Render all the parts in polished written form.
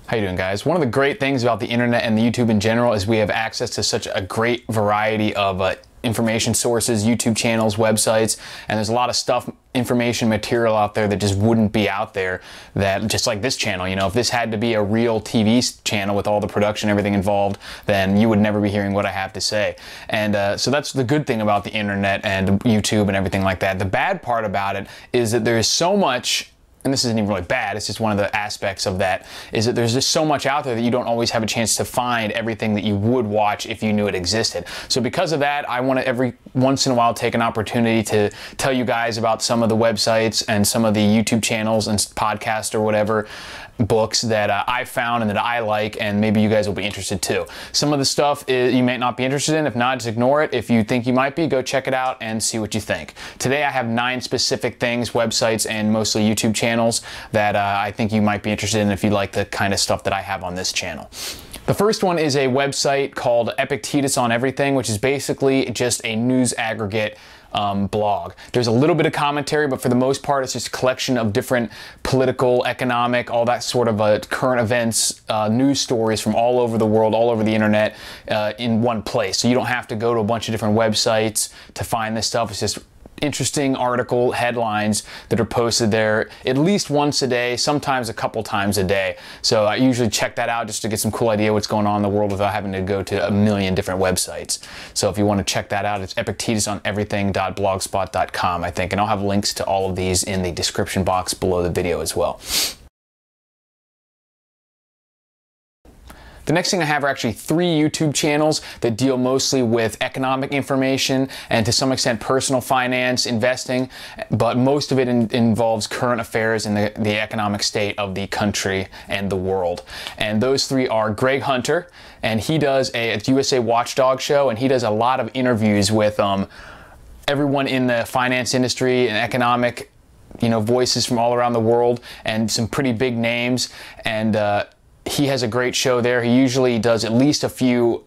How you doing, guys? One of the great things about the internet and the YouTube in general is we have access to such a great variety of information sources, YouTube channels, websites, and there's a lot of stuff, information, material out there that just wouldn't be out there, that just like this channel, you know, if this had to be a real TV channel with all the production, everything involved, then you would never be hearing what I have to say. And so that's the good thing about the internet and YouTube and everything like that. The bad part about it is that there's so much, and this isn't even really bad, it's just one of the aspects of that, is that there's just so much out there that you don't always have a chance to find everything that you would watch if you knew it existed. So because of that, I want to every once in a while take an opportunity to tell you guys about some of the websites and some of the YouTube channels and podcasts or whatever, books that I found and that I like, and maybe you guys will be interested too. Some of the stuff you may not be interested in. If not, just ignore it. If you think you might be, go check it out and see what you think. Today I have 9 specific things, websites, and mostly YouTube channels that I think you might be interested in if you like the kind of stuff that I have on this channel. The first one is a website called Epictetus on Everything, which is basically just a news aggregate blog. There's a little bit of commentary, but for the most part it's just a collection of different political, economic, all that sort of current events, news stories from all over the world, all over the internet in one place. So you don't have to go to a bunch of different websites to find this stuff. It's just interesting article headlines that are posted there at least once a day, sometimes a couple times a day. So I usually check that out just to get some cool idea what's going on in the world without having to go to a million different websites. So if you want to check that out, it's epictetusoneverything.blogspot.com, I think, and I'll have links to all of these in the description box below the video as well. The next thing I have are actually 3 YouTube channels that deal mostly with economic information and to some extent personal finance, investing, but most of it involves current affairs and the economic state of the country and the world. And those 3 are Greg Hunter, and he does a USA Watchdog show, and he does a lot of interviews with everyone in the finance industry and economic, you know, voices from all around the world and some pretty big names. And he has a great show there. He usually does at least a few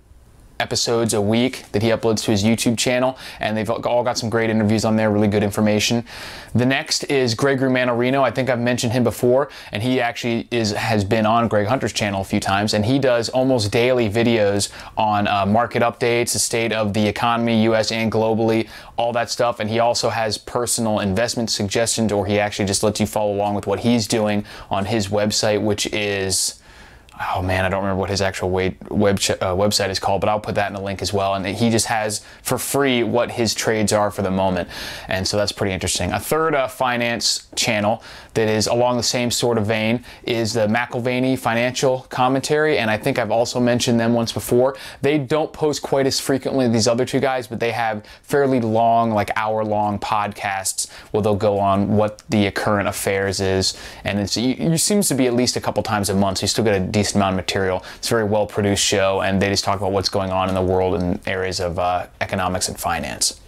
episodes a week that he uploads to his YouTube channel, and they've all got some great interviews on there, really good information. The next is Gregory Mannarino. I think I've mentioned him before, and he actually has been on Greg Hunter's channel a few times, and he does almost daily videos on market updates, the state of the economy, US and globally, all that stuff. And he also has personal investment suggestions, or he actually just lets you follow along with what he's doing on his website, which is, oh man, I don't remember what his actual website is called, but I'll put that in the link as well. And he just has for free what his trades are for the moment. And so that's pretty interesting. A third finance channel that is along the same sort of vein is the McIlvaney Financial Commentary. And I think I've also mentioned them once before. They don't post quite as frequently as these other 2 guys, but they have fairly long, like hour-long podcasts where they'll go on what the current affairs is. And it seems to be at least a couple times a month, so you still get a decent amount of material. It's a very well produced show, and they just talk about what's going on in the world in areas of economics and finance.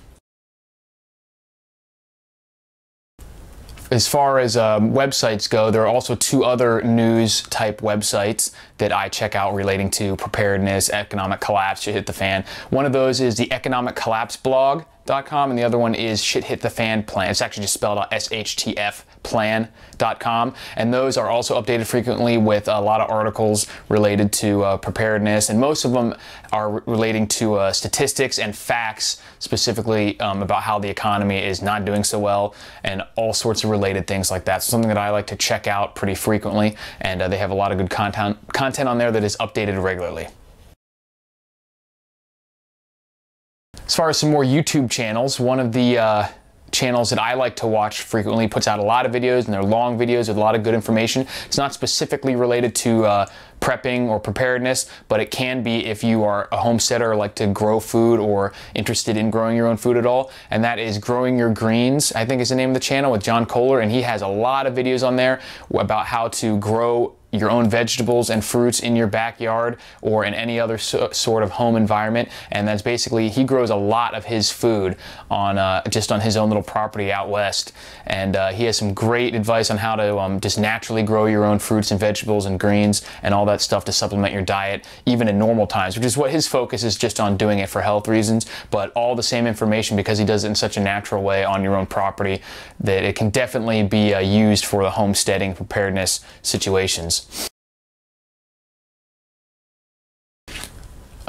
As far as websites go, there are also 2 other news type websites that I check out relating to preparedness, economic collapse, shit hit the fan. One of those is the Economic Collapse Blog.com, and the other one is Shit Hit the Fan Plan. It's actually just spelled out SHTFplan.com, and those are also updated frequently with a lot of articles related to preparedness, and most of them are relating to statistics and facts, specifically about how the economy is not doing so well and all sorts of related things like that. So something that I like to check out pretty frequently, and they have a lot of good content on there that is updated regularly. As far as some more YouTube channels, one of the channels that I like to watch frequently puts out a lot of videos, and they're long videos with a lot of good information. It's not specifically related to prepping or preparedness, but it can be if you are a homesteader or like to grow food or interested in growing your own food at all. And that is Growing Your Greens, I think is the name of the channel, with John Kohler, and he has a lot of videos on there about how to grow your own vegetables and fruits in your backyard or in any other sort of home environment. And that's basically, he grows a lot of his food on just on his own little property out west, and he has some great advice on how to just naturally grow your own fruits and vegetables and greens and all that stuff to supplement your diet even in normal times, which is what his focus is, just on doing it for health reasons, but all the same information because he does it in such a natural way on your own property that it can definitely be used for the homesteading preparedness situations.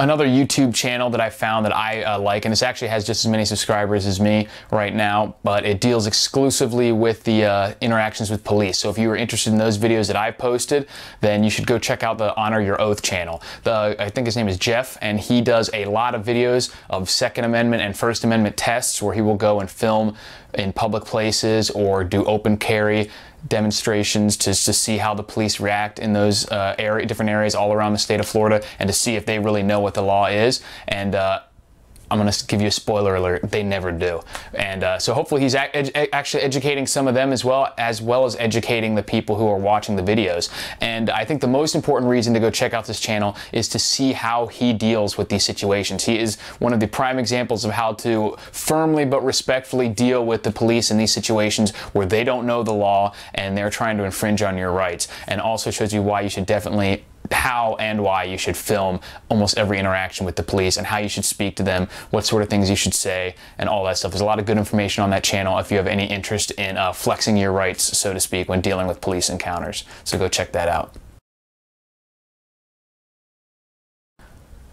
Another YouTube channel that I found that I like, and this actually has just as many subscribers as me right now, but it deals exclusively with the interactions with police. So if you were interested in those videos that I've posted, then you should go check out the Honor Your Oath channel. I think his name is Jeff, and he does a lot of videos of Second Amendment and First Amendment tests where he will go and film in public places or do open carry demonstrations to see how the police react in those different areas all around the state of Florida, and to see if they really know what the law is. And I'm going to give you a spoiler alert, they never do. And so hopefully he's actually educating some of them as well as educating the people who are watching the videos. And I think the most important reason to go check out this channel is to see how he deals with these situations. He is one of the prime examples of how to firmly but respectfully deal with the police in these situations where they don't know the law and they're trying to infringe on your rights. And also shows you why you should definitely how and why you should film almost every interaction with the police, and how you should speak to them, what sort of things you should say, and all that stuff. There's a lot of good information on that channel if you have any interest in flexing your rights, so to speak, when dealing with police encounters. So go check that out.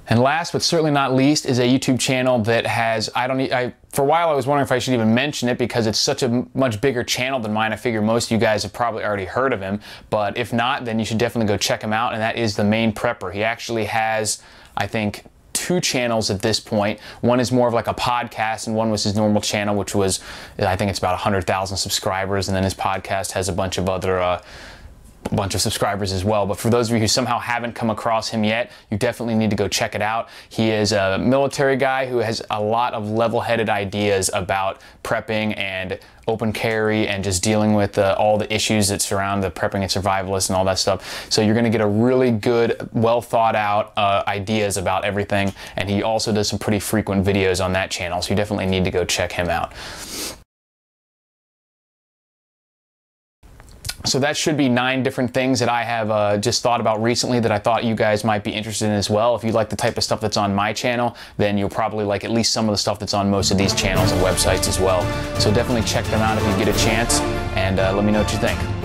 And last but certainly not least is a YouTube channel that has, for a while I was wondering if I should even mention it because it's such a much bigger channel than mine. I figure most of you guys have probably already heard of him, but if not, then you should definitely go check him out, and that is The Main Prepper. He actually has, I think, 2 channels at this point. One is more of like a podcast, and one was his normal channel, which was, I think it's about 100,000 subscribers, and then his podcast has a bunch of other bunch of subscribers as well. But for those of you who somehow haven't come across him yet, you definitely need to go check it out. He is a military guy who has a lot of level-headed ideas about prepping and open carry and just dealing with all the issues that surround the prepping and survivalists and all that stuff. So you're going to get a really good, well thought out ideas about everything, and he also does some pretty frequent videos on that channel, so you definitely need to go check him out. So that should be 9 different things that I have just thought about recently that I thought you guys might be interested in as well. If you like the type of stuff that's on my channel, then you'll probably like at least some of the stuff that's on most of these channels and websites as well. So definitely check them out if you get a chance, and let me know what you think.